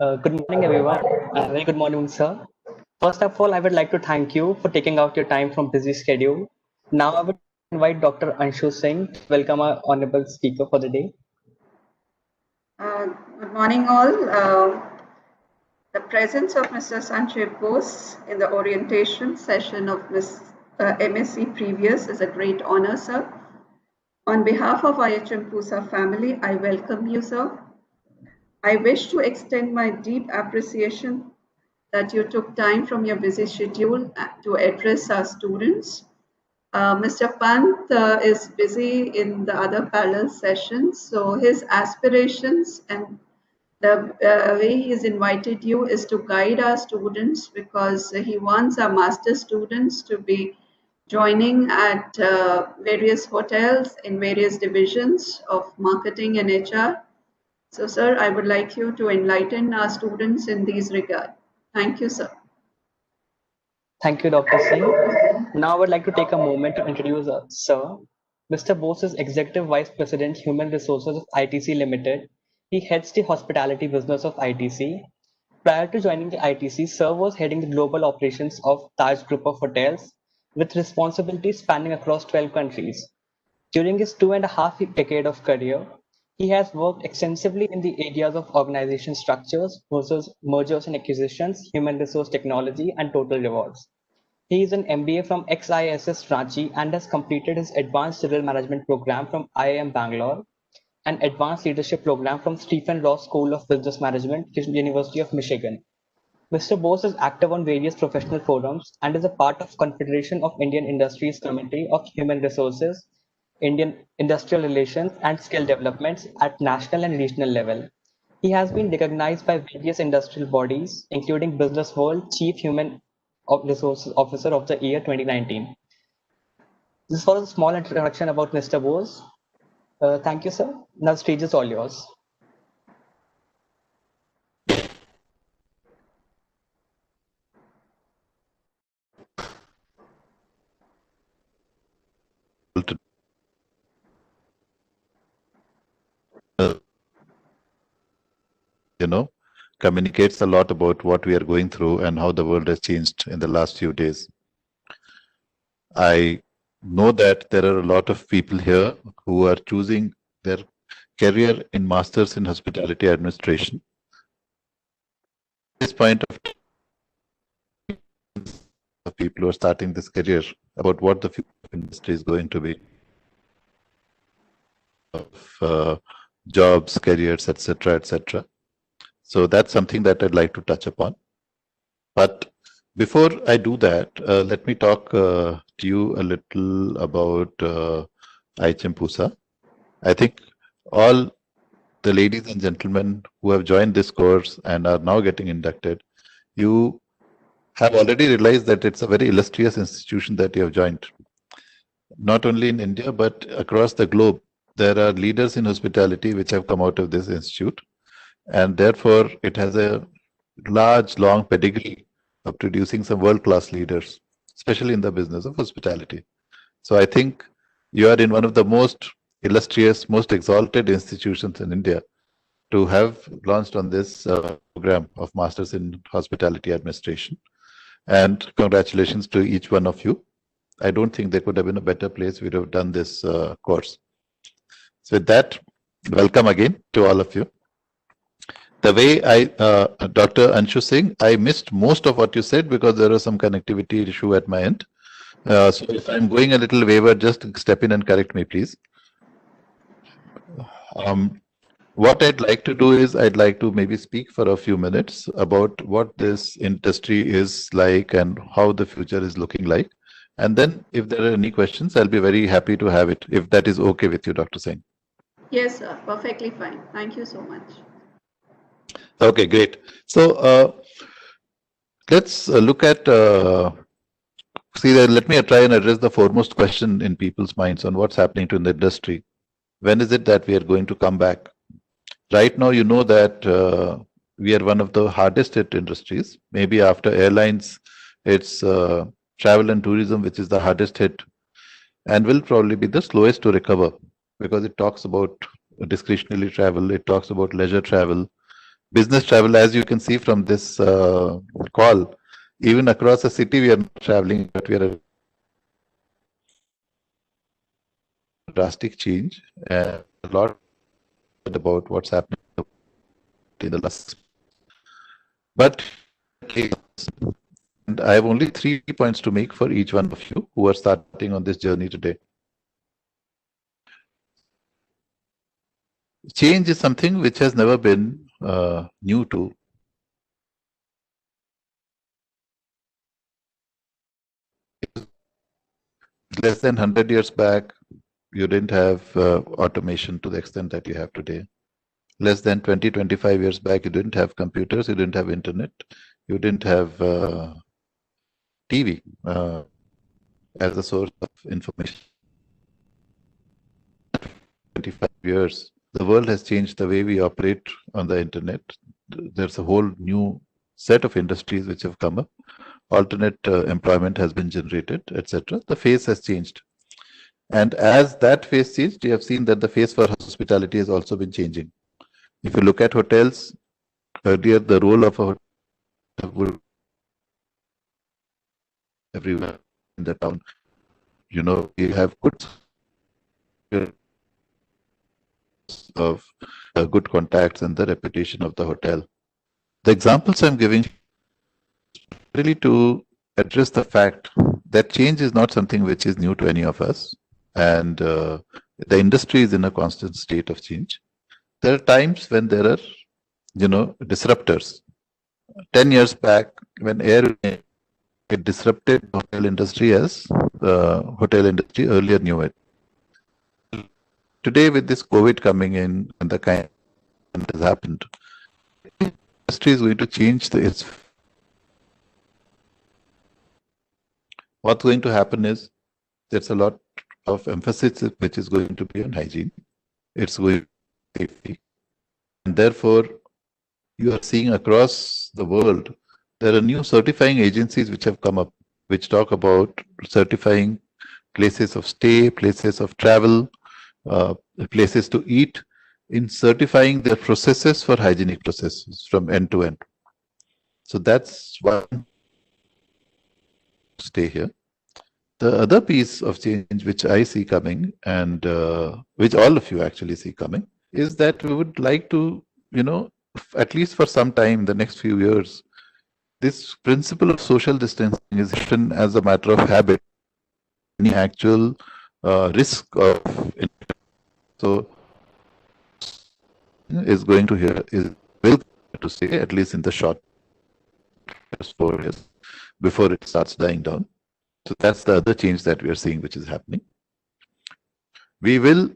Good morning, everyone. Very good morning, sir. First of all, I would like to thank you for taking out your time from busy schedule. Now, I would invite Dr. Anshu Singh to welcome our honorable speaker for the day. Good morning, all. The presence of Mr. Sanjay Bose in the orientation session of MSc Previous is a great honor, sir. On behalf of IHM Pusa family, I welcome you, sir. I wish to extend my deep appreciation that you took time from your busy schedule to address our students. Mr. Pant is busy in the other parallel sessions, so his aspirations and the way he's invited you is to guide our students because he wants our master students to be joining at various hotels in various divisions of marketing and HR. So, sir, I would like you to enlighten our students in these regard. Thank you, sir. Thank you, Dr. Singh. Now, I would like to take a moment to introduce Sir. Mr. Bose is Executive Vice President, Human Resources of ITC Limited. He heads the hospitality business of ITC. Prior to joining the ITC, Sir was heading the global operations of Taj Group of Hotels with responsibilities spanning across 12 countries. During his 2.5 decade of career, he has worked extensively in the areas of organization structures, mergers and acquisitions, human resource technology, and total rewards. He is an MBA from XISS Ranchi and has completed his Advanced Civil Management program from IIM Bangalore and Advanced Leadership program from Stephen Ross School of Business Management, University of Michigan. Mr. Bose is active on various professional forums and is a part of Confederation of Indian Industries Committee of Human Resources, Indian Industrial Relations and Skill Developments at national and regional level. He has been recognized by various industrial bodies, including Business World Chief Human Resources Officer of the Year 2019. This was a small introduction about Mr. Bose. Thank you, sir. Now the stage is all yours. Communicates a lot about what we are going through and how the world has changed in the last few days. I know that there are a lot of people here who are choosing their career in Masters in Hospitality Administration. At this point of time, people who are starting this career about what the future of industry is going to be, of jobs, careers, etc., etc. So that's something that I'd like to touch upon. But before I do that, let me talk to you a little about IHM Pusa. I think all the ladies and gentlemen who have joined this course and are now getting inducted, you have already realized that it's a very illustrious institution that you have joined. Not only in India, but across the globe, there are leaders in hospitality which have come out of this institute. And therefore, it has a large, long pedigree of producing some world-class leaders, especially in the business of hospitality. So I think you are in one of the most illustrious, most exalted institutions in India to have launched on this program of Masters in Hospitality Administration. And congratulations to each one of you. I don't think there could have been a better place we would have done this course. So with that, welcome again to all of you. The way Dr. Anshu Singh, I missed most of what you said because there was some connectivity issue at my end. So if I'm going a little wayward, just step in and correct me, please. What I'd like to do is I'd like to maybe speak for a few minutes about what this industry is like and how the future is looking like. And then if there are any questions, I'll be very happy to have it, if that is okay with you, Dr. Singh. Yes, sir. Perfectly fine. Thank you so much. Okay, great. So let's look at, let me try and address the foremost question in people's minds on what's happening to the industry. When is it that we are going to come back? Right now, you know that we are one of the hardest hit industries. Maybe after airlines, it's travel and tourism, which is the hardest hit and will probably be the slowest to recover because it talks about discretionary travel, it talks about leisure travel, business travel, as you can see from this call, even across a city we are not traveling, but we are a drastic change, and a lot about what's happening in the last. But and I have only 3 points to make for each one of you who are starting on this journey today. Change is something which has never been new to. Less than 100 years back, you didn't have automation to the extent that you have today. Less than 20, 25 years back, you didn't have computers, you didn't have internet, you didn't have TV as a source of information. 25 years, the world has changed the way we operate on the internet. There's a whole new set of industries which have come up. Alternate employment has been generated, etc. The face has changed. And as that face changed, you have seen that the face for hospitality has also been changing. If you look at hotels, earlier the role of a hotel would everywhere in the town. You know, you have good of good contacts and the reputation of the hotel. The examples I'm giving really to address the fact that change is not something which is new to any of us, and the industry is in a constant state of change. There are times when there are, disruptors. 10 years back, when air it disrupted the hotel industry as the hotel industry earlier knew it. Today, with this COVID coming in and the kind that has happened, the industry is going to change its. What's going to happen is there's a lot of emphasis which is going to be on hygiene. It's going to be safety. And therefore, you are seeing across the world, there are new certifying agencies which have come up, which talk about certifying places of stay, places of travel, places to eat, in certifying their processes for hygienic processes from end to end. So that's one stay here. The other piece of change which I see coming, and which all of you actually see coming, is that we would like to, at least for some time, the next few years, this principle of social distancing is written as a matter of habit, any actual risk of. So is going to here is will to stay at least in the short 4 years before it starts dying down. So that's the other change that we are seeing, which is happening. We will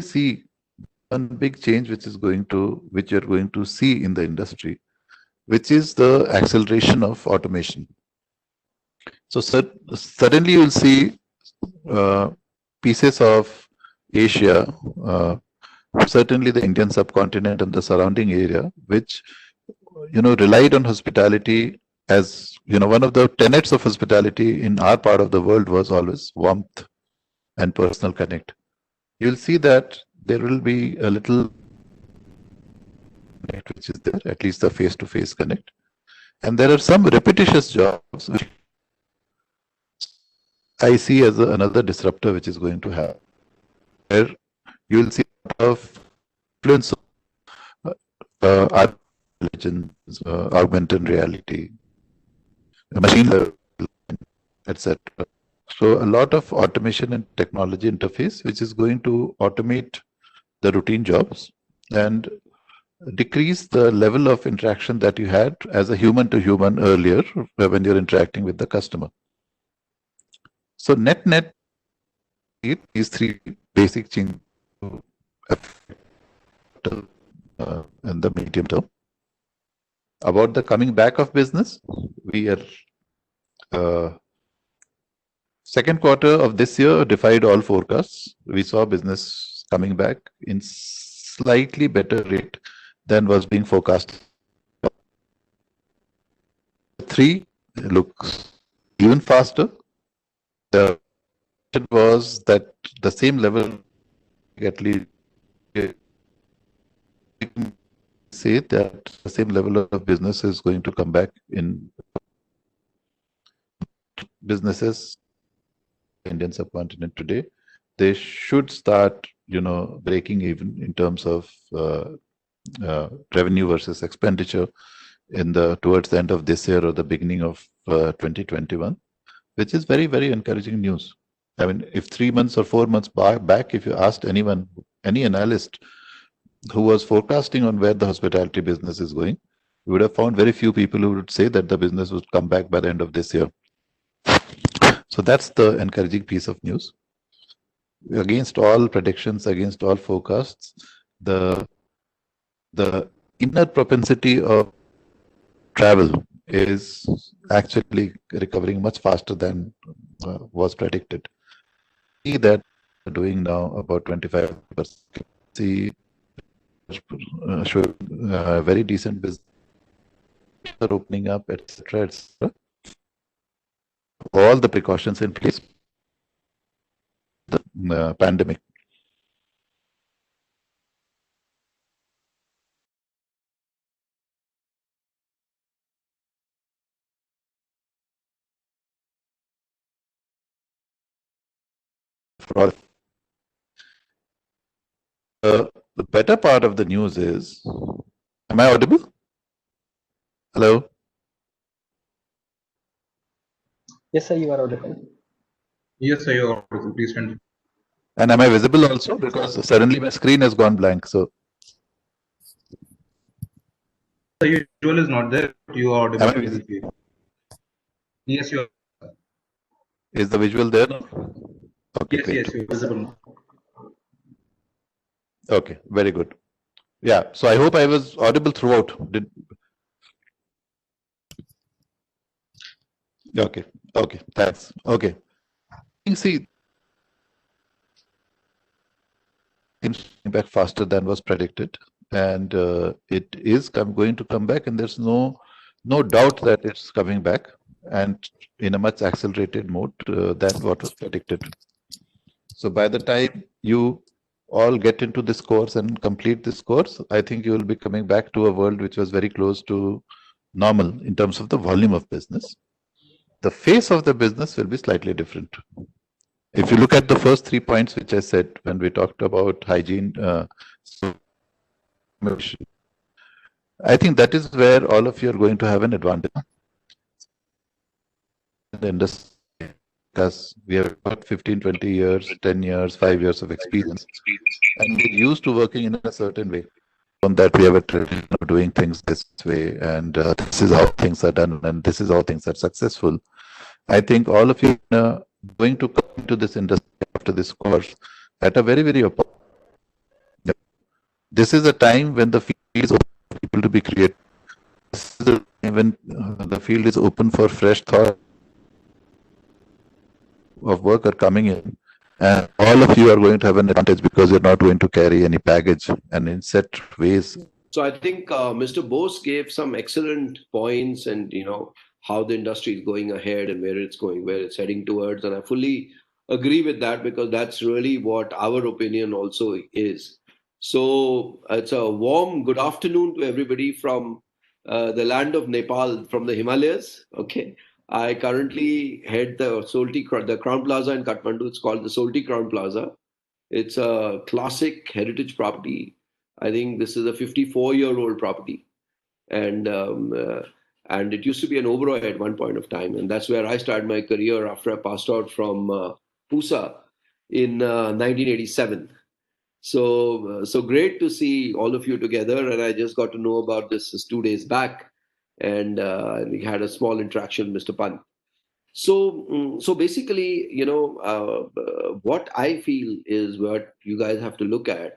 see one big change, which you're going to see in the industry, which is the acceleration of automation. So suddenly you'll see pieces of Asia, certainly the Indian subcontinent and the surrounding area, which relied on hospitality as one of the tenets of hospitality in our part of the world was always warmth and personal connect. You'll see that there will be a little connect which is there, at least the face-to-face connect, and there are some repetitious jobs which I see as another disruptor which is going to happen. Where you will see a lot of influence of intelligence, augmented reality, machine learning, etc. So a lot of automation and technology interface, which is going to automate the routine jobs and decrease the level of interaction that you had as a human to human earlier when you're interacting with the customer. So net, these three basic changes in the medium term. About the coming back of business, we are second quarter of this year defied all forecasts. We saw business coming back in slightly better rate than was being forecast. 3 looks even faster. The was that the same level at least say that the same level of business is going to come back in businesses Indian subcontinent today. They should start, breaking even in terms of revenue versus expenditure towards the end of this year or the beginning of 2021, which is very, very encouraging news. I mean, if 3 months or 4 months back, if you asked anyone, any analyst who was forecasting on where the hospitality business is going, you would have found very few people who would say that the business would come back by the end of this year. So that's the encouraging piece of news. Against all predictions, against all forecasts, the inner propensity of travel is actually recovering much faster than was predicted. See that doing now about 25%. See, very decent business are opening up, etc., etc. All the precautions in place. The pandemic. The better part of the news is, am I audible? Hello? Yes, sir, you are audible. Yes, sir, you are audible. Please continue. And am I visible also? Because suddenly my screen has gone blank. So The visual is not there. You are audible. am I visible? Yes, you are. Is the visual there now? Okay, Yes, great. yes, you are visible. Okay, very good. Yeah, so I hope I was audible throughout. Okay, thanks. Okay. See, seems back faster than was predicted, and it is going to come back, and there's no doubt that it's coming back, and in a much accelerated mode than what was predicted. So by the time you all get into this course and complete this course, I think you will be coming back to a world which was very close to normal in terms of the volume of business. The face of the business will be slightly different. If you look at the first 3 points which I said when we talked about hygiene, I think that is where all of you are going to have an advantage in the industry, because we have got 15, 20 years, 10 years, 5 years of experience, and we're used to working in a certain way. On that, we have a tradition of doing things this way, and this is how things are done, and this is how things are successful. I think all of you are going to come into this industry after this course at a very, very open. This is a time when the field is open for people to be creative. This is a time when the field is open for fresh thought of work are coming in, and all of you are going to have an advantage because you're not going to carry any baggage and in set ways. So I think Mr. Bose gave some excellent points, and how the industry is going ahead and where it's going, where it's heading towards, and I fully agree with that, because that's really what our opinion also is. So it's a warm good afternoon to everybody from the land of Nepal, from the Himalayas. Okay. I currently head the Crown Plaza in Kathmandu. It's called the Solti Crown Plaza. It's a classic heritage property. I think this is a 54-year-old property, and it used to be an Oberoi at one point of time, and that's where I started my career after I passed out from PUSA in 1987. So great to see all of you together, and I just got to know about this 2 days back, and we had a small interaction with Mr. Pant. So basically, what I feel is what you guys have to look at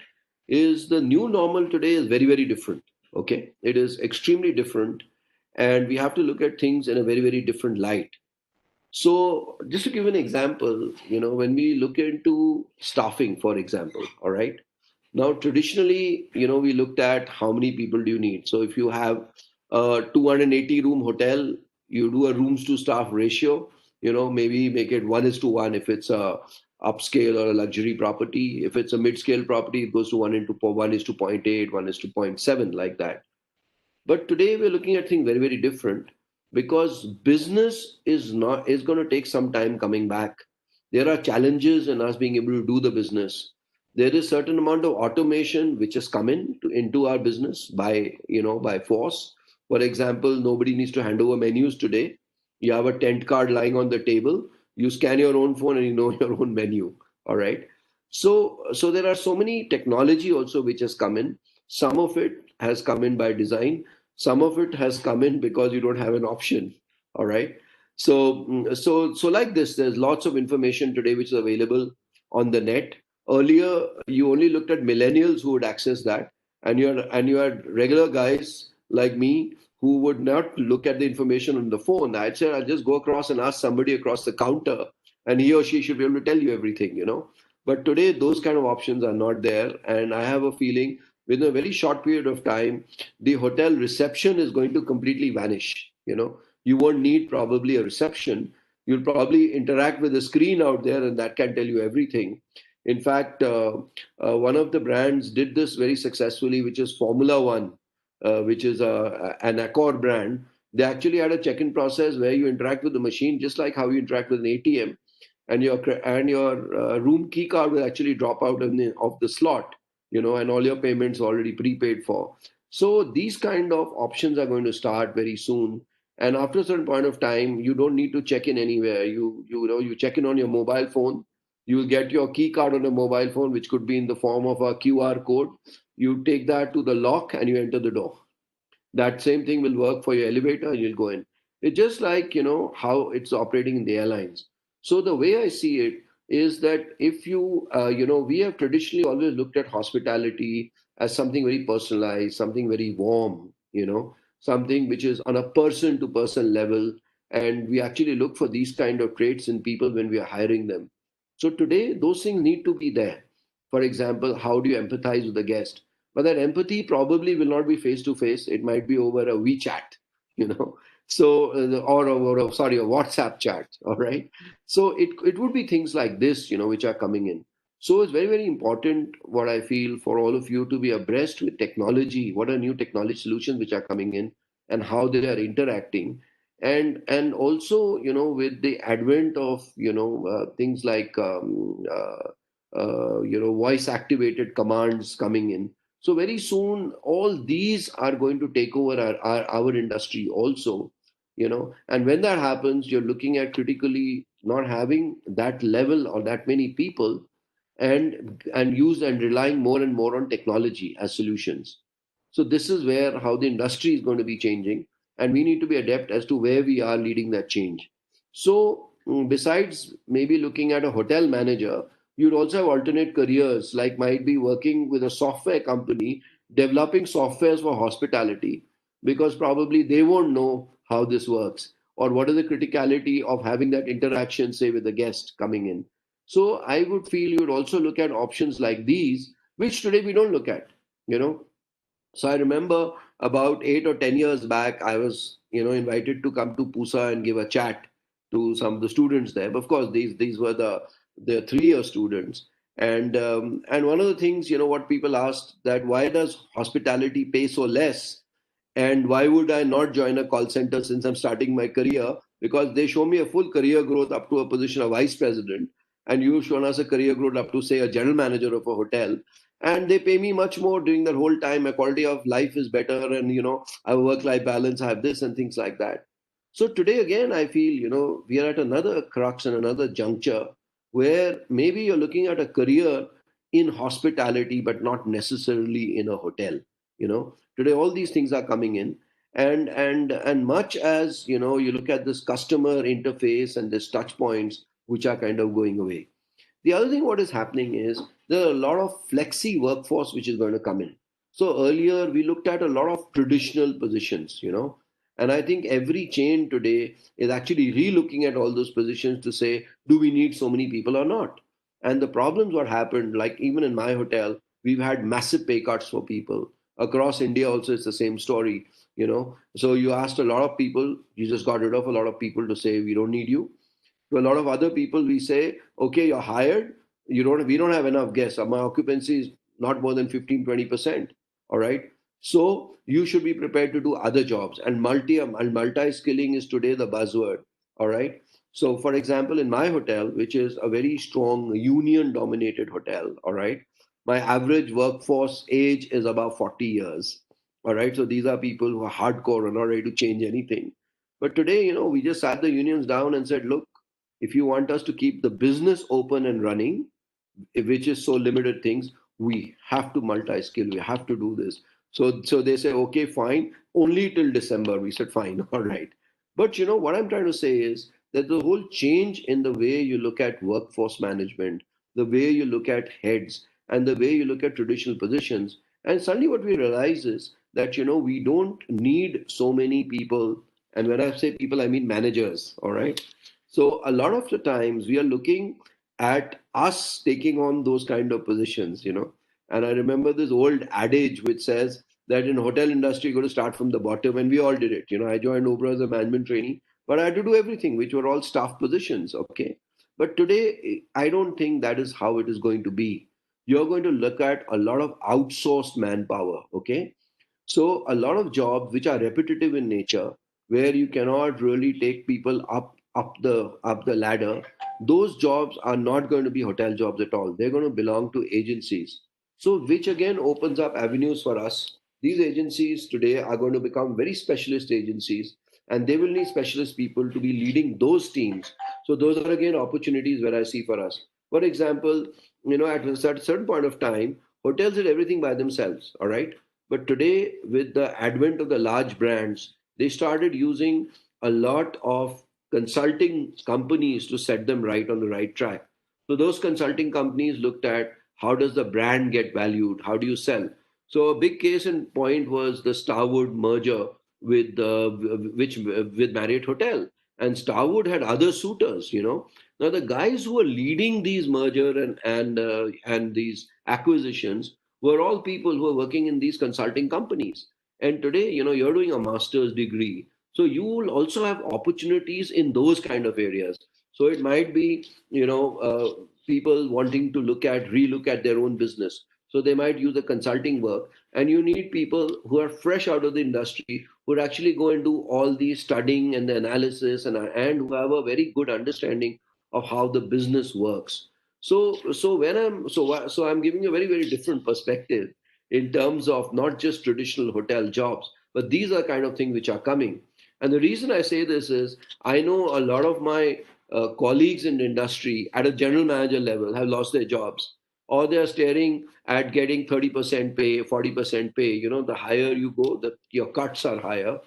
is the new normal today is very, very different. Okay, it is extremely different, and we have to look at things in a very, very different light. So just to give an example, when we look into staffing, for example, all right. Now, traditionally, we looked at how many people do you need. So if you have a 280 room hotel, you do a rooms to staff ratio, maybe make it 1:1 if it's a upscale or a luxury property. If it's a mid-scale property, it goes to 1:0.8, 1:0.7, like that. But today we're looking at things very, very different, because business is going to take some time coming back. There are challenges in us being able to do the business. There is certain amount of automation which has come into our business by force. For example, nobody needs to hand over menus today. You have a tent card lying on the table. You scan your own phone and you know your own menu. All right. So there are so many technology also which has come in. Some of it has come in by design. Some of it has come in because you don't have an option. All right. So like this, there's lots of information today which is available on the net. Earlier, you only looked at millennials who would access that, and you had regular guys like me who would not look at the information on the phone. I'd say I'll just go across and ask somebody across the counter, and he or she should be able to tell you everything. But today, those kind of options are not there, and I have a feeling within a very short period of time, the hotel reception is going to completely vanish. You won't need probably a reception. You'll probably interact with a screen out there, and that can tell you everything. In fact, one of the brands did this very successfully, which is Formula One, which is an Accor brand. They actually had a check-in process where you interact with the machine just like how you interact with an ATM, and your room key card will actually drop out of the slot, and all your payments already prepaid for. So these kind of options are going to start very soon. And after a certain point of time, you don't need to check in anywhere. You check in on your mobile phone. You will get your key card on a mobile phone, which could be in the form of a QR code. You take that to the lock and you enter the door. That same thing will work for your elevator and you'll go in. It's just like, how it's operating in the airlines. So the way I see it is that if we have traditionally always looked at hospitality as something very personalized, something very warm, something which is on a person to person level. And we actually look for these kind of traits in people when we are hiring them. So today, those things need to be there. For example, how do you empathize with the guest? But that empathy probably will not be face to face. It might be over a WeChat, you know. So or over a WhatsApp chat. All right. So it would be things like this, which are coming in. So it's very, very important, what I feel, for all of you to be abreast with technology. What are new technology solutions which are coming in, and how they are interacting, and also with the advent of things like voice activated commands coming in. So very soon, all these are going to take over our industry also. And when that happens, you're looking at critically not having that level or that many people, and relying more and more on technology as solutions. So this is where how the industry is going to be changing, and we need to be adept as to where we are leading that change. So besides maybe looking at a hotel manager, you'd also have alternate careers, like might be working with a software company developing softwares for hospitality, because probably they won't know how this works, or what is the criticality of having that interaction, say, with the guest coming in. So I would feel you would also look at options like these, which today we don't look at. you know so I remember about 8 or 10 years back, I was, invited to come to Pusa and give a chat to some of the students there. But of course, these were the 3-year students. And one of the things, what people asked, that why does hospitality pay so less, and why would I not join a call center since I'm starting my career? Because they show me a full career growth up to a position of vice president, and you've shown us a career growth up to, say, a general manager of a hotel, and they pay me much more during that whole time. My quality of life is better, and I have work life balance, I have this and things like that. So today again, I feel, we are at another crux and another juncture where maybe you're looking at a career in hospitality, but not necessarily in a hotel. Today all these things are coming in, and much as you look at this customer interface and this touch points, which are kind of going away. The other thing what is happening is there are a lot of flexi workforce which is going to come in. So earlier we looked at a lot of traditional positions, and I think every chain today is actually re-looking at all those positions to say, do we need so many people or not? And the problems what happened, like even in my hotel, we've had massive pay cuts for people. Across India also it's the same story. So you asked a lot of people, you just got rid of a lot of people to say we don't need you. To a lot of other people, we say, okay, you're hired. We don't have enough guests. My occupancy is not more than 15-20%. All right. So you should be prepared to do other jobs. And multi-skilling is today the buzzword. All right. So, for example, in my hotel, which is a very strong union-dominated hotel, all right, my average workforce age is about 40 years. All right. So these are people who are hardcore and not ready to change anything. But today, we just sat the unions down and said, look, if you want us to keep the business open and running, which is so limited things, we have to multi-skill, we have to do this. So they say, okay, fine, only till December. We said, fine, all right. But what I'm trying to say is that the whole change in the way you look at workforce management, the way you look at heads, and the way you look at traditional positions, and suddenly what we realize is that we don't need so many people. And when I say people, I mean managers. All right. So a lot of the times we are looking at us taking on those kind of positions. And I remember this old adage which says that in hotel industry, you're going to start from the bottom, and we all did it. I joined Oprah as a management trainee, but I had to do everything, which were all staff positions. Okay. But today, I don't think that is how it is going to be. You're going to look at a lot of outsourced manpower. Okay. So a lot of jobs which are repetitive in nature, where you cannot really take people up the ladder, those jobs are not going to be hotel jobs at all. They're going to belong to agencies. So which again opens up avenues for us. These agencies today are going to become very specialist agencies, and they will need specialist people to be leading those teams. So those are again opportunities where I see for us. For example, at a certain point of time, hotels did everything by themselves. All right. But today, with the advent of the large brands, they started using a lot of consulting companies to set them right on the right track. So those consulting companies looked at how does the brand get valued? How do you sell? So a big case in point was the Starwood merger with Marriott Hotel, and Starwood had other suitors. Now the guys who were leading these merger and these acquisitions were all people who are working in these consulting companies. And today, you're doing a master's degree. So you will also have opportunities in those kind of areas. So it might be, people wanting to relook at their own business. So they might use the consulting work. And you need people who are fresh out of the industry, who would actually go and do all the studying and the analysis and who have a very good understanding of how the business works. So I'm giving a very, very different perspective in terms of not just traditional hotel jobs, but these are kind of things which are coming. And the reason I say this is I know a lot of my colleagues in the industry at a general manager level have lost their jobs, or they're staring at getting 30% pay, 40% pay. The higher you go, your cuts are higher.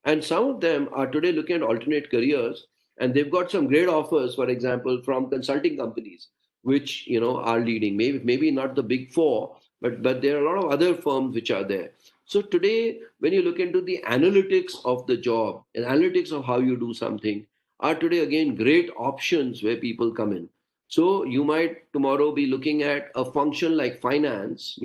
And some of them are today looking at alternate careers, and they've got some great offers, for example, from consulting companies which are leading, maybe not the big four, but there are a lot of other firms which are there. So today, when you look into the analytics of the job, analytics of how you do something, are today again great options where people come in. So you might tomorrow be looking at a function like finance,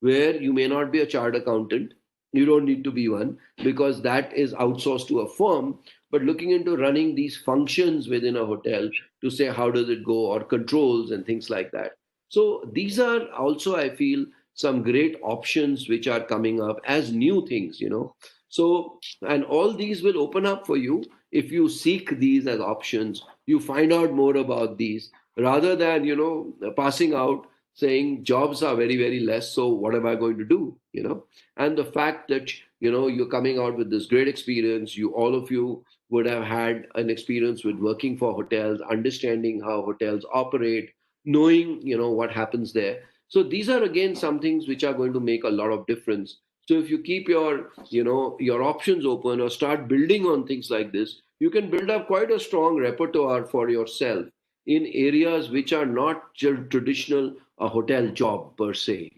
where you may not be a chartered accountant. You don't need to be one because that is outsourced to a firm. But looking into running these functions within a hotel to say how does it go, or controls and things like that. So these are also, I feel, some great options which are coming up as new things. So, and all these will open up for you if you seek these as options, you find out more about these rather than passing out saying jobs are very, very less. So what am I going to do? And the fact that you're coming out with this great experience, all of you would have had an experience with working for hotels, understanding how hotels operate, knowing what happens there. So these are again some things which are going to make a lot of difference. So if you keep your options open or start building on things like this, you can build up quite a strong repertoire for yourself in areas which are not traditional a hotel job per se.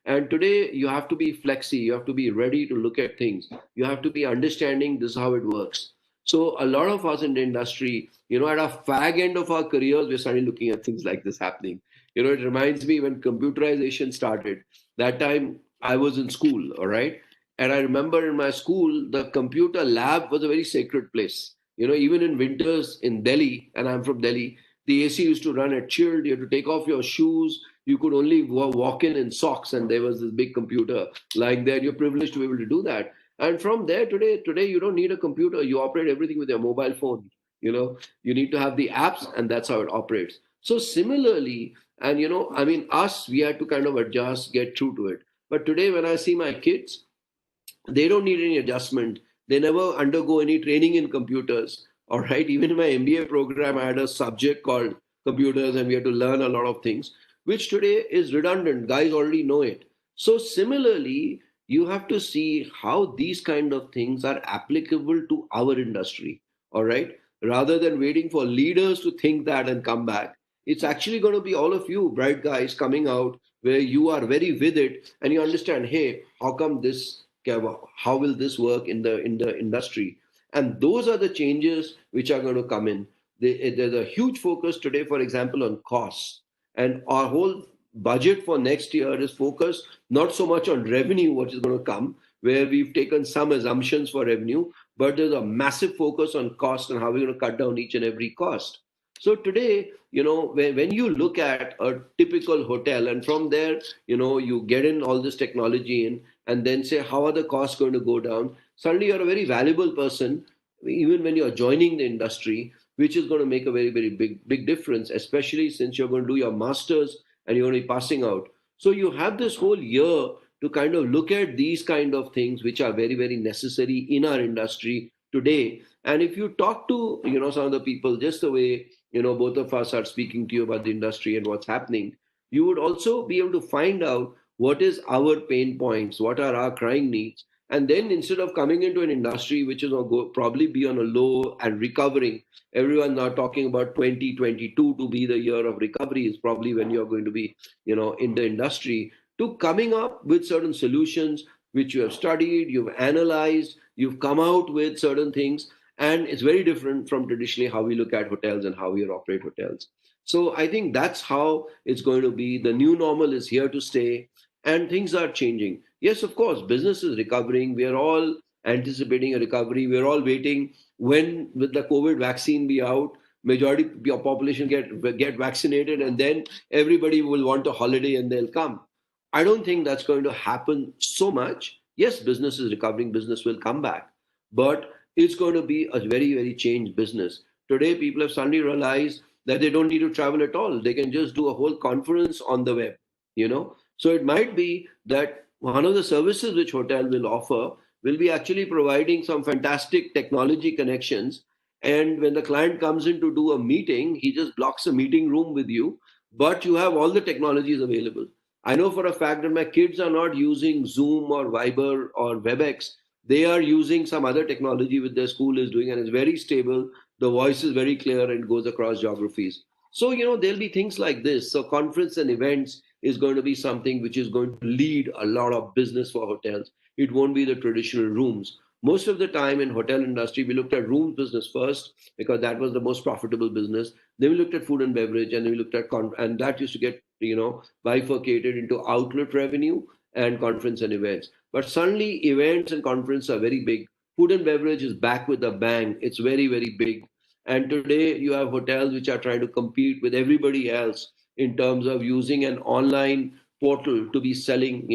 And today you have to be flexi, you have to be ready to look at things, you have to be understanding this is how it works. So a lot of us in the industry, at a fag end of our careers, we're starting looking at things like this happening. It reminds me when computerization started. That time I was in school, all right? And I remember in my school, the computer lab was a very sacred place. Even in winters in Delhi, and I'm from Delhi, the AC used to run at chilled. You had to take off your shoes. you could only walk in socks, and there was this big computer like that. You're privileged to be able to do that. And from there, today you don't need a computer. You operate everything with your mobile phone. You need to have the apps, and that's how it operates. So similarly, and I mean, us, we had to kind of adjust, get through to it. But today, when I see my kids, they don't need any adjustment. They never undergo any training in computers. All right. Even in my MBA program, I had a subject called computers, and we had to learn a lot of things, which today is redundant. Guys already know it. So similarly, you have to see how these kind of things are applicable to our industry. All right. Rather than waiting for leaders to think that and come back, it's actually going to be all of you bright guys coming out where you are very with it and you understand, hey, how come this, how will this work in the industry? And those are the changes which are going to come in. There's a huge focus today, for example, on costs, and our whole budget for next year is focused not so much on revenue, what is going to come, where we've taken some assumptions for revenue, but there's a massive focus on cost and how we're going to cut down each and every cost. So today, when you look at a typical hotel, and from there, you get in all this technology in, and then say, how are the costs going to go down? Suddenly, you're a very valuable person, even when you're joining the industry, which is going to make a very, very big difference, especially since you're going to do your master's and you're going to be passing out. So you have this whole year to kind of look at these kind of things, which are very, very necessary in our industry today. And if you talk to, some of the people, just the way, both of us are speaking to you about the industry and what's happening, you would also be able to find out what is our pain points, what are our crying needs. And then instead of coming into an industry which is probably be on a low and recovering, everyone now talking about 2022 to be the year of recovery is probably when you're going to be, in the industry, to coming up with certain solutions which you have studied, you've analyzed, you've come out with certain things. And it's very different from traditionally how we look at hotels and how we operate hotels. So I think that's how it's going to be. The new normal is here to stay, and things are changing. Yes, of course, business is recovering. We are all anticipating a recovery. We're all waiting when with the COVID vaccine be out, majority of your population get vaccinated, and then everybody will want a holiday and they'll come. I don't think that's going to happen so much. Yes, business is recovering. Business will come back, but it's going to be a very, very changed business. Today, people have suddenly realized that they don't need to travel at all. They can just do a whole conference on the web. So it might be that one of the services which hotel will offer will be actually providing some fantastic technology connections. And when the client comes in to do a meeting, he just blocks a meeting room with you, but you have all the technologies available. I know for a fact that my kids are not using Zoom or Viber or WebEx. They are using some other technology which their school is doing, and it's very stable. The voice is very clear and goes across geographies. So, there'll be things like this. So conference and events is going to be something which is going to lead a lot of business for hotels. It won't be the traditional rooms. Most of the time in hotel industry, we looked at rooms business first because that was the most profitable business. Then we looked at food and beverage, and then we looked at and that used to get bifurcated into outlet revenue and conference and events. But suddenly events and conference are very big. Food and beverage is back with a bang. It's very, very big. And today you have hotels which are trying to compete with everybody else in terms of using an online portal to be selling,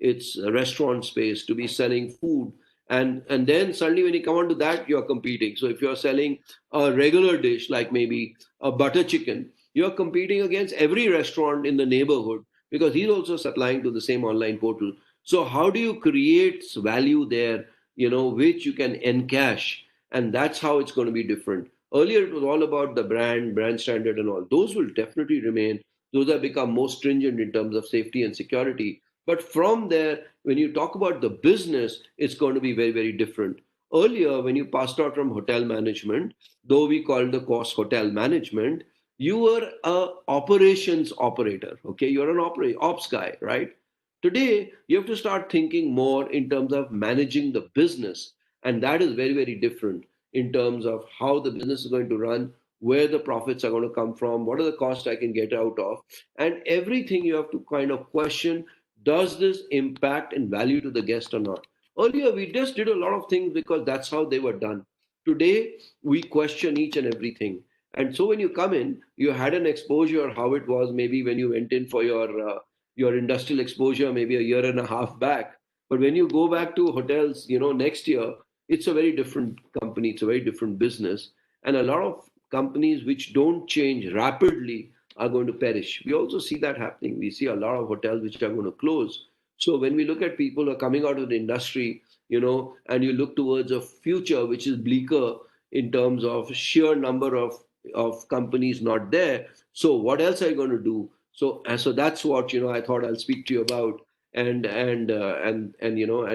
its restaurant space, to be selling food. And then suddenly when you come onto that, you're competing. So if you're selling a regular dish, like maybe a butter chicken, you're competing against every restaurant in the neighborhood because he's also supplying to the same online portal. So how do you create value there, which you can encash? And that's how it's going to be different. Earlier, it was all about the brand standard and all. Those will definitely remain. Those have become more stringent in terms of safety and security. But from there, when you talk about the business, it's going to be very, very different. Earlier, when you passed out from hotel management, though we called the course hotel management, you were a operations operator. Okay, you're an ops guy, right? Today, you have to start thinking more in terms of managing the business. And that is very, very different in terms of how the business is going to run, where the profits are going to come from, what are the costs I can get out of. And everything you have to kind of question, does this impact and value to the guest or not? Earlier, we just did a lot of things because that's how they were done. Today, we question each and everything. And so when you come in, you had an exposure how it was maybe when you went in for your industrial exposure maybe a year and a half back. But when you go back to hotels, next year, it's a very different company, it's a very different business. And a lot of companies which don't change rapidly are going to perish. We also see that happening. We see a lot of hotels which are going to close. So when we look at people who are coming out of the industry, and you look towards a future which is bleaker in terms of sheer number of companies not there. So what else are you going to do? So that's what I thought I'll speak to you about, and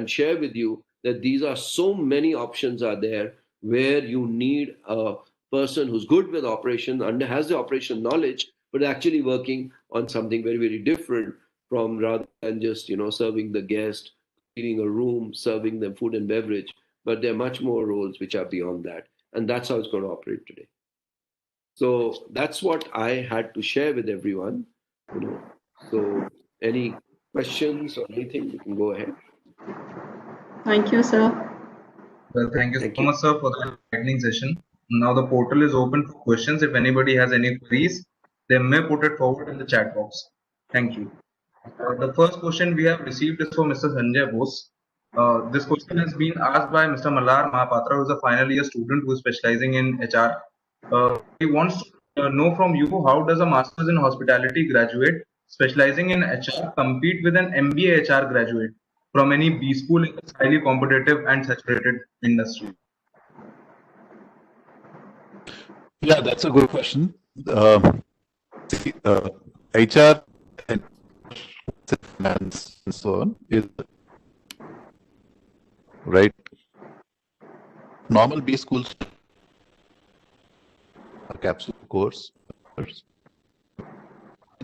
share with you that these are so many options are there where you need a person who's good with operations and has the operation knowledge, but actually working on something very, very different from rather than just serving the guest, cleaning a room, serving them food and beverage. But there are much more roles which are beyond that, and that's how it's going to operate today. So that's what I had to share with everyone. So any questions or anything, you can go ahead. Thank you, sir. Well, thank you Thank so you. much, sir, for the enlightening session. Now the portal is open for questions. If anybody has any queries, they may put it forward in the chat box. Thank you. The first question we have received is for Mr. Sanjay Bose. This question has been asked by Mr. Mallar Mahapatra, who is a final year student who is specializing in HR. He wants to know from you, how does a master's in hospitality graduate specializing in HR compete with an MBA HR graduate from any B school in this highly competitive and saturated industry? Yeah, that's a good question. See, HR and finance and so on is right. Normal B schools, a capsule course,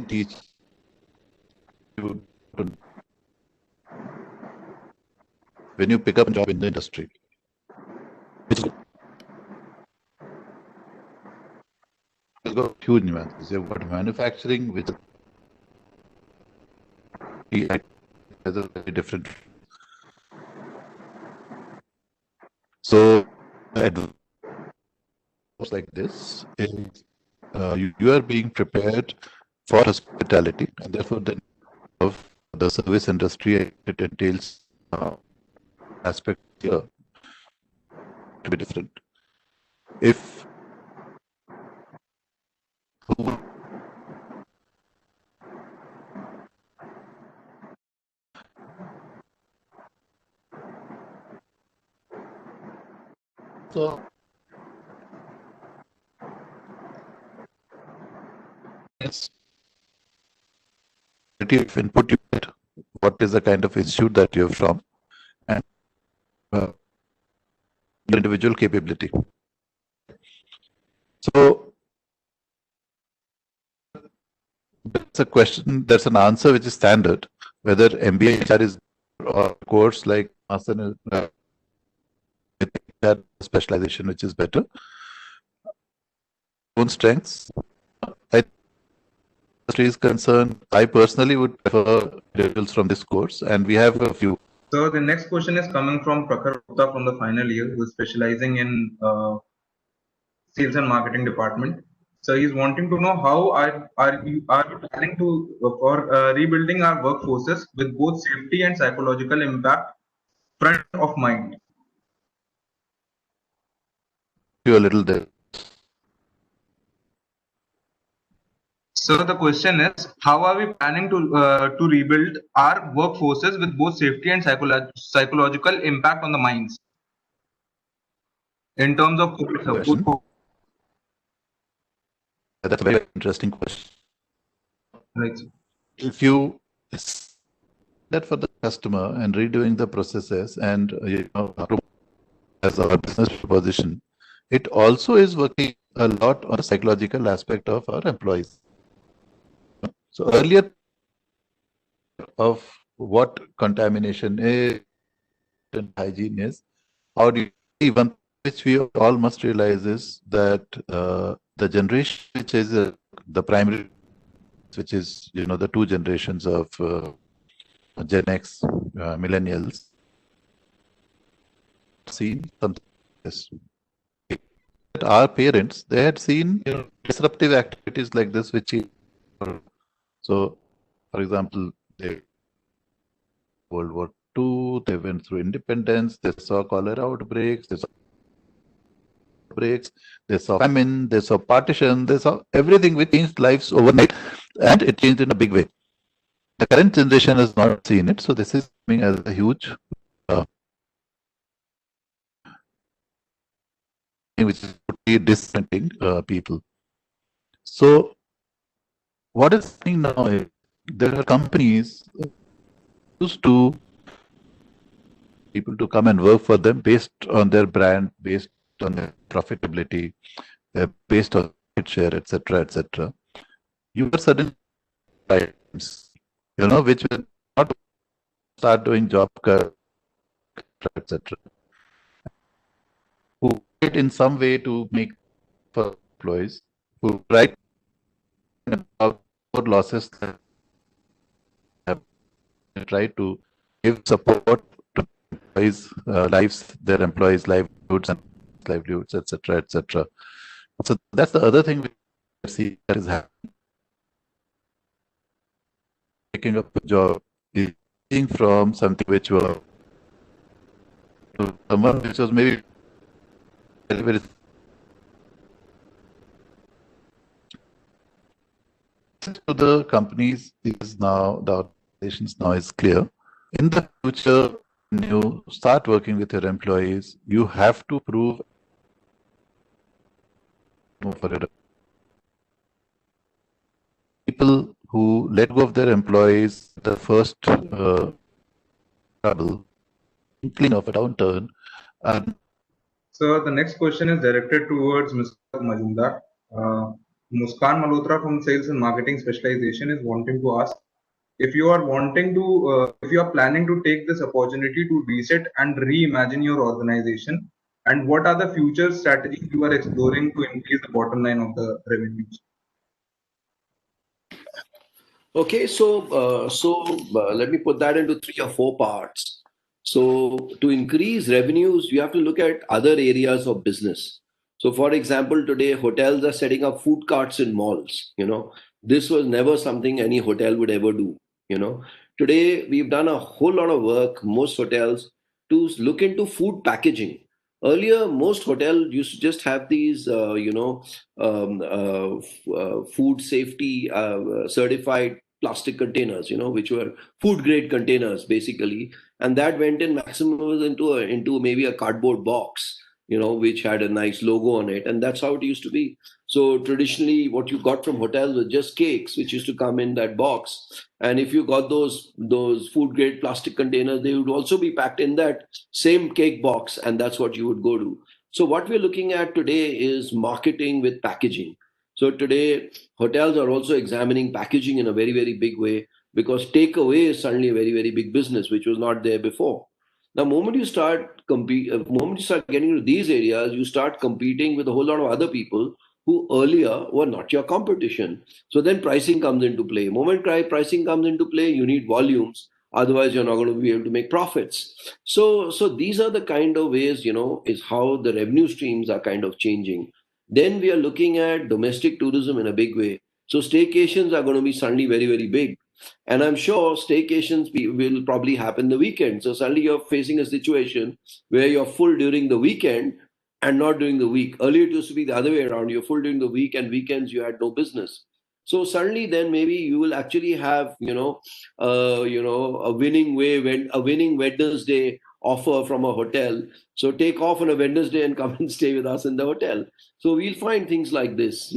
teach you when you pick up a job in the industry, which has got huge nuances. You've got manufacturing, which has a very different. So, like this is you are being prepared for hospitality, and therefore then of the service industry, it entails aspect here to be different. If so yes, if input you get, what is the kind of institute that you're from, and your individual capability. So that's a question, that's an answer which is standard, whether MBA HR is or a course like Master specialization, which is better. Own strengths. As industry is concerned, I personally would prefer individuals from this course, and we have a few. So the next question is coming from Prakhar Gupta from the final year, who is specializing in sales and marketing department. So he's wanting to know how are you planning to for rebuilding our workforces with both safety and psychological impact front of mind. A little there. So the question is, how are we planning to rebuild our workforces with both safety and psychological impact on the minds in terms of COVID support? That's a very interesting question. Right. If you that for the customer and redoing the processes and as our business proposition, it also is working a lot on the psychological aspect of our employees. So earlier of what contamination is and hygiene is, how do you even, which we all must realize is that the generation which is the primary, which is the two generations of Gen X, millennials, seen something. our parents, they had seen disruptive activities like this, which is, so, for example, they World War II, they went through independence, they saw cholera outbreaks, they saw famine, they saw partition, they saw everything which changed lives overnight, and it changed in a big way. The current generation has not seen it, so this is coming as a huge thing which is totally disappointing people. So what is happening now is there are companies used to people to come and work for them based on their brand, based on their profitability, based on market share, etc., etc. You are suddenly clients, which will not start doing job cuts, etc. Who it in some way to make for employees who try for losses, try to give support to employees' lives, their employees' livelihoods, etc., etc. So that's the other thing we see that is happening. Taking up a job is from something which was to someone which was maybe very, very to the companies is now the organizations now is clear. In the future, when you start working with your employees, you have to prove for it. People who let go of their employees, the first trouble, inkling of a downturn. So the next question is directed towards Mr. Majumdar. Muskan Malhotra from Sales and Marketing Specialization is wanting to ask if you are planning to take this opportunity to reset and reimagine your organization, and what are the future strategies you are exploring to increase the bottom line of the revenues? Okay, so let me put that into 3 or 4 parts. So to increase revenues, you have to look at other areas of business. So for example, today hotels are setting up food carts in malls. This was never something any hotel would ever do. Today we've done a whole lot of work, most hotels, to look into food packaging. Earlier, most hotels used to just have these, food safety certified plastic containers, which were food grade containers basically, and that went in maximum into maybe a cardboard box, which had a nice logo on it, and that's how it used to be. So traditionally, what you got from hotels was just cakes, which used to come in that box. And if you got those food grade plastic containers, they would also be packed in that same cake box, and that's what you would go to. So what we're looking at today is marketing with packaging. So today, hotels are also examining packaging in a very, very big way, because takeaway is suddenly a very, very big business, which was not there before. Now, moment you start getting into these areas, you start competing with a whole lot of other people who earlier were not your competition. So then pricing comes into play. Moment pricing comes into play, you need volumes. Otherwise, you're not going to be able to make profits. So these are the kind of ways, is how the revenue streams are kind of changing. Then we are looking at domestic tourism in a big way. So staycations are going to be suddenly very, very big. And I'm sure staycations will probably happen the weekend. So suddenly you're facing a situation where you're full during the weekend and not during the week. Earlier it used to be the other way around. You're full during the week and weekends you had no business. So suddenly then maybe you will actually have, a winning Wednesday offer from a hotel. So take off on a Wednesday and come and stay with us in the hotel. So we'll find things like this,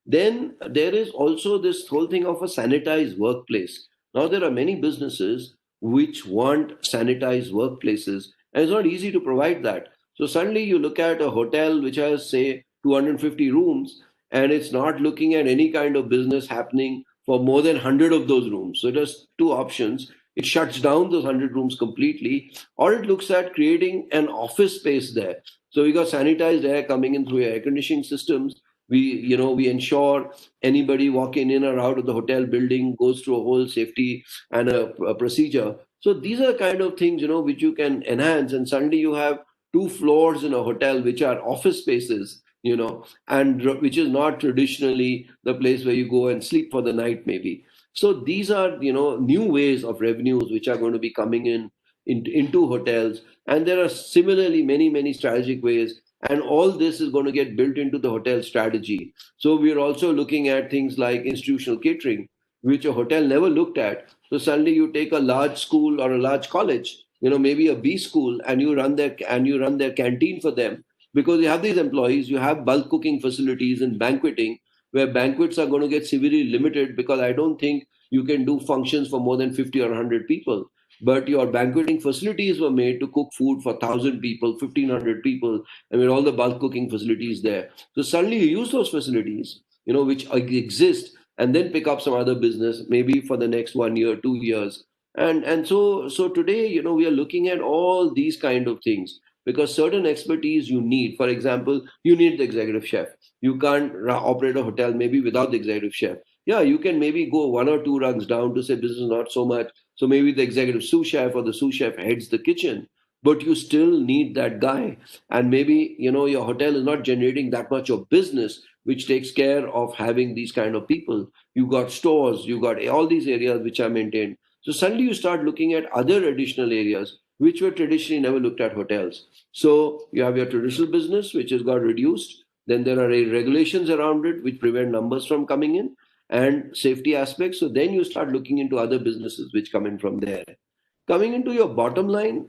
Then there is also this whole thing of a sanitized workplace. Now, there are many businesses which want sanitized workplaces, and it's not easy to provide that. So suddenly you look at a hotel which has, say, 250 rooms, and it's not looking at any kind of business happening for more than 100 of those rooms. So it has 2 options. It shuts down those 100 rooms completely, or it looks at creating an office space there. So we got sanitized air coming in through air conditioning systems. We ensure anybody walking in or out of the hotel building goes through a whole safety and a procedure. So these are kind of things, which you can enhance, and suddenly you have 2 floors in a hotel which are office spaces, and which is not traditionally the place where you go and sleep for the night, maybe. So these are, new ways of revenues which are going to be coming into hotels. And there are similarly many, many strategic ways. And all this is going to get built into the hotel strategy. So we're also looking at things like institutional catering, which a hotel never looked at. So suddenly you take a large school or a large college, maybe a B school, and you run their canteen for them, because you have these employees, you have bulk cooking facilities and banqueting, where banquets are going to get severely limited, because I don't think you can do functions for more than 50 or 100 people. But your banqueting facilities were made to cook food for 1,000 people, 1,500 people, and with all the bulk cooking facilities there. So suddenly you use those facilities, which exist, and then pick up some other business, maybe for the next 1 year, 2 years. And so today, we are looking at all these kind of things, because certain expertise you need. For example, you need the executive chef. You can't operate a hotel maybe without the executive chef. Yeah, you can maybe go one or two rungs down to say this is not so much. So maybe the executive sous chef or the sous chef heads the kitchen, but you still need that guy. And maybe, your hotel is not generating that much of business, which takes care of having these kind of people. You got stores, you got all these areas which are maintained. So suddenly you start looking at other additional areas which were traditionally never looked at hotels. So you have your traditional business, which has got reduced. Then there are regulations around it which prevent numbers from coming in, and safety aspects. So then you start looking into other businesses which come in from there. Coming into your bottom line,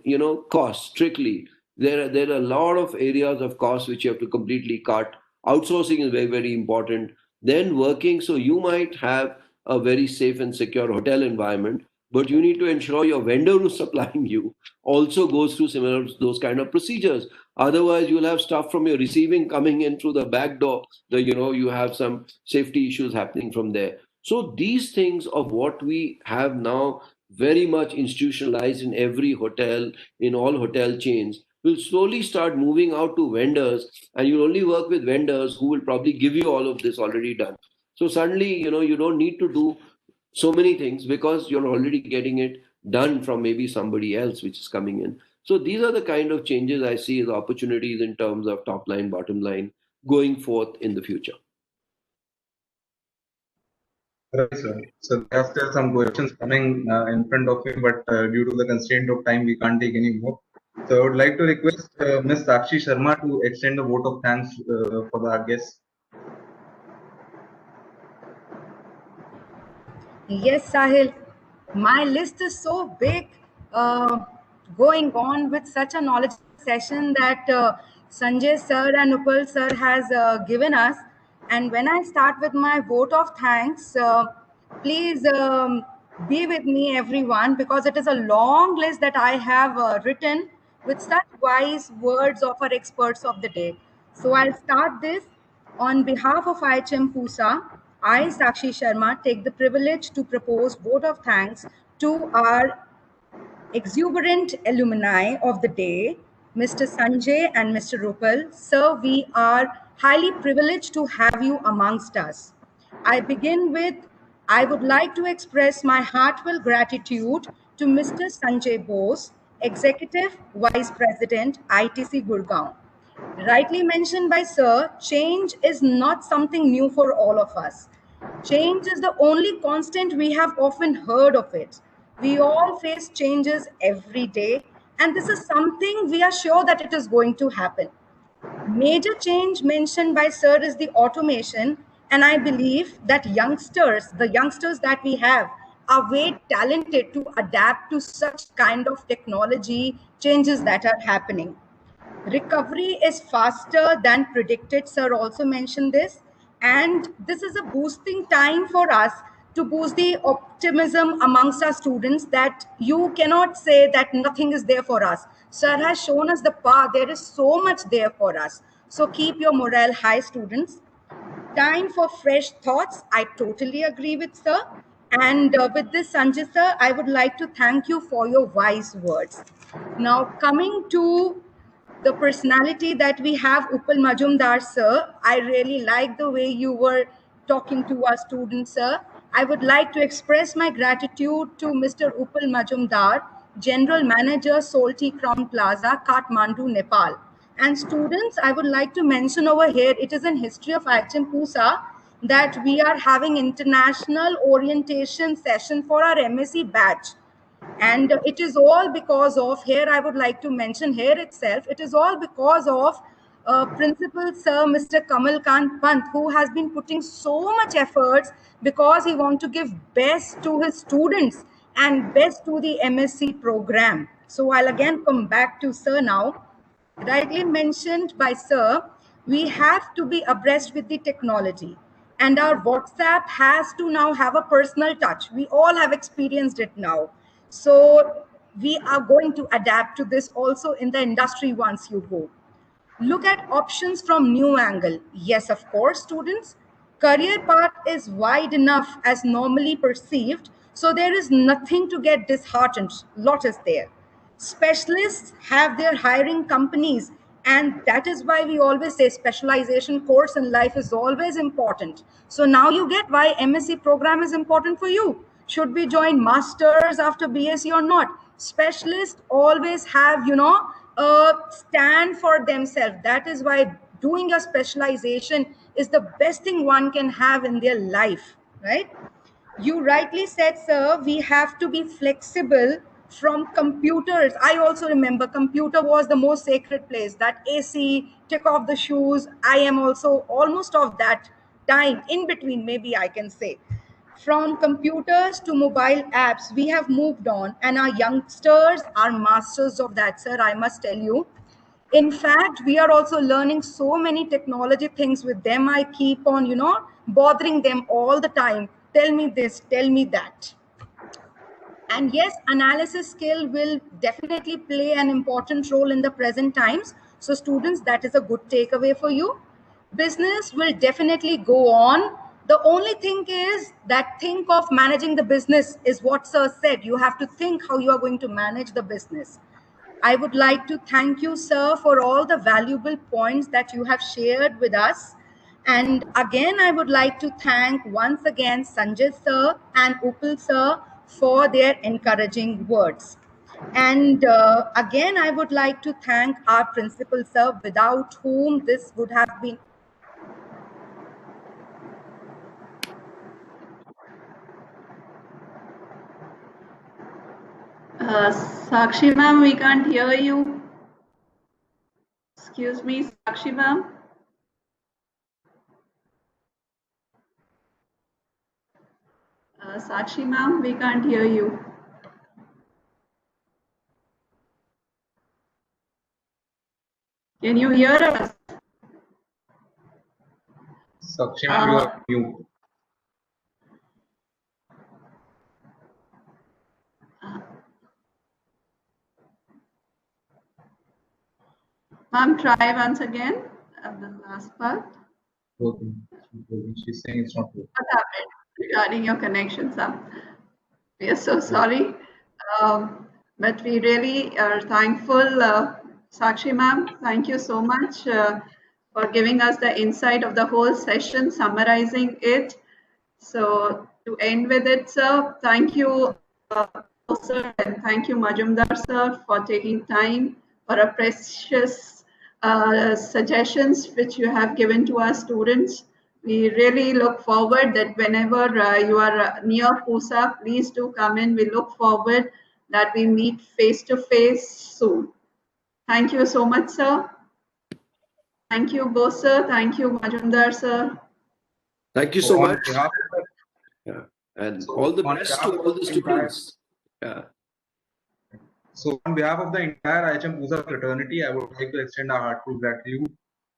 cost strictly. There are a lot of areas of cost which you have to completely cut. Outsourcing is very, very important. Then working, so you might have a very safe and secure hotel environment, but you need to ensure your vendor who's supplying you also goes through similar those kind of procedures. Otherwise, you'll have stuff from your receiving coming in through the back door. You have some safety issues happening from there. So these things of what we have now very much institutionalized in every hotel, in all hotel chains, will slowly start moving out to vendors, and you'll only work with vendors who will probably give you all of this already done. So suddenly, you don't need to do so many things, because you're already getting it done from maybe somebody else which is coming in. So these are the kind of changes I see as opportunities in terms of top line, bottom line, going forth in the future. Right, sir. So there are still some questions coming in front of me, but due to the constraint of time, we can't take any more. So I would like to request Ms. Sakshi Sharma to extend a vote of thanks for our guests. Yes, Sahil. My list is so big, going on with such a knowledge session that Sanjay sir and Upal sir has given us. And when I start with my vote of thanks, please be with me, everyone, because it is a long list that I have written with such wise words of our experts of the day. So I'll start this. On behalf of IHM Pusa, I, Sakshi Sharma, take the privilege to propose vote of thanks to our exuberant alumni of the day, Mr. Sanjay and Mr. Rupal. Sir, we are highly privileged to have you amongst us. I begin with, I would like to express my heartfelt gratitude to Mr. Sanjay Bose, Executive Vice President, ITC Gurgaon. Rightly mentioned by Sir, change is not something new for all of us. Change is the only constant we have often heard of it. We all face changes every day, and this is something we are sure that it is going to happen. Major change mentioned by Sir is the automation, and I believe that the youngsters that we have, are very talented to adapt to such kind of technology changes that are happening. Recovery is faster than predicted. Sir also mentioned this. And this is a boosting time for us to boost the optimism amongst our students, that you cannot say that nothing is there for us. Sir has shown us the path. There is so much there for us. So keep your morale high, students. Time for fresh thoughts. I totally agree with Sir. And with this, Sanjay Sir, I would like to thank you for your wise words. Now, coming to the personality that we have, Upal Majumdar Sir, I really like the way you were talking to our students, Sir. I would like to express my gratitude to Mr. Upal Majumdar, General Manager, Salty Crown Plaza, Kathmandu, Nepal. And students, I would like to mention over here, it is in history of IHM Pusa that we are having international orientation session for our MSc batch. And it is all because of, here I would like to mention here itself, it is all because of Principal Sir Mr. Kamal Kant Pant, who has been putting so much efforts because he wants to give best to his students and best to the MSc program. So I'll again come back to Sir now. Rightly mentioned by Sir, we have to be abreast with the technology. And our WhatsApp has to now have a personal touch. We all have experienced it now. So we are going to adapt to this also in the industry once you go. Look at options from new angle. Yes, of course, students. Career path is wide enough as normally perceived, so there is nothing to get disheartened. Lot is there. Specialists have their hiring companies, and that is why we always say specialization course in life is always important. So now you get why MSc program is important for you. Should we join masters after BSc or not? Specialists always have, stand for themselves. That is why doing a specialization is the best thing one can have in their life, right? You rightly said, sir, we have to be flexible from computers. I also remember computer was the most sacred place. That AC, take off the shoes. I am also almost of that time in between, maybe I can say. From computers to mobile apps, we have moved on, and our youngsters are masters of that, sir. I must tell you. In fact, we are also learning so many technology things with them. I keep on, bothering them all the time. Tell me this, tell me that. And yes, analysis skill will definitely play an important role in the present times. So students, that is a good takeaway for you. Business will definitely go on. The only thing is that think of managing the business is what sir said. You have to think how you are going to manage the business. I would like to thank you, sir, for all the valuable points that you have shared with us. And again, I would like to thank once again Sanjay sir and Upal sir for their encouraging words. And again, I would like to thank our principal sir, without whom this would have been. Sakshi ma'am, we can't hear you. Excuse me, Sakshi ma'am. Sakshi ma'am, we can't hear you. Can you hear us? Sakshi ma'am, you are mute. Ma'am, try once again at the last part. Okay. She's saying it's not good. What happened regarding your connection, Sam? We are so sorry. But we really are thankful, Sakshi ma'am. Thank you so much for giving us the insight of the whole session, summarizing it. So to end with it, sir, thank you, sir, and thank you, Majumdar sir, for taking time for a precious suggestions which you have given to our students. We really look forward that whenever you are near Pusa, please do come in. We look forward that we meet face to face soon. Thank you so much, sir. Thank you, Bose sir. Thank you, Majumdar sir. Thank you so much. Yeah. And So all the on best behalf to all of the the entire- students. Yeah. So on behalf of the entire IHM Pusa fraternity, I would like to extend our heartfelt gratitude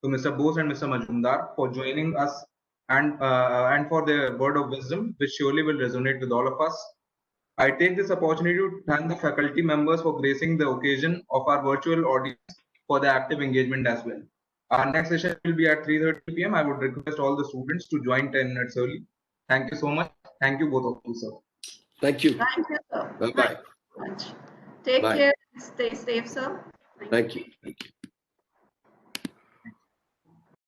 to Mr. Bose and Mr. Majumdar for joining us and for their word of wisdom, which surely will resonate with all of us. I take this opportunity to thank the faculty members for gracing the occasion of our virtual audience for their active engagement as well. Our next session will be at 3:30 p.m. I would request all the students to join 10 minutes early. Thank you so much. Thank you both of you, sir. Thank you. Thank you, sir. Bye-bye. Take Bye. care. Stay safe, sir. Thank you. Thank you.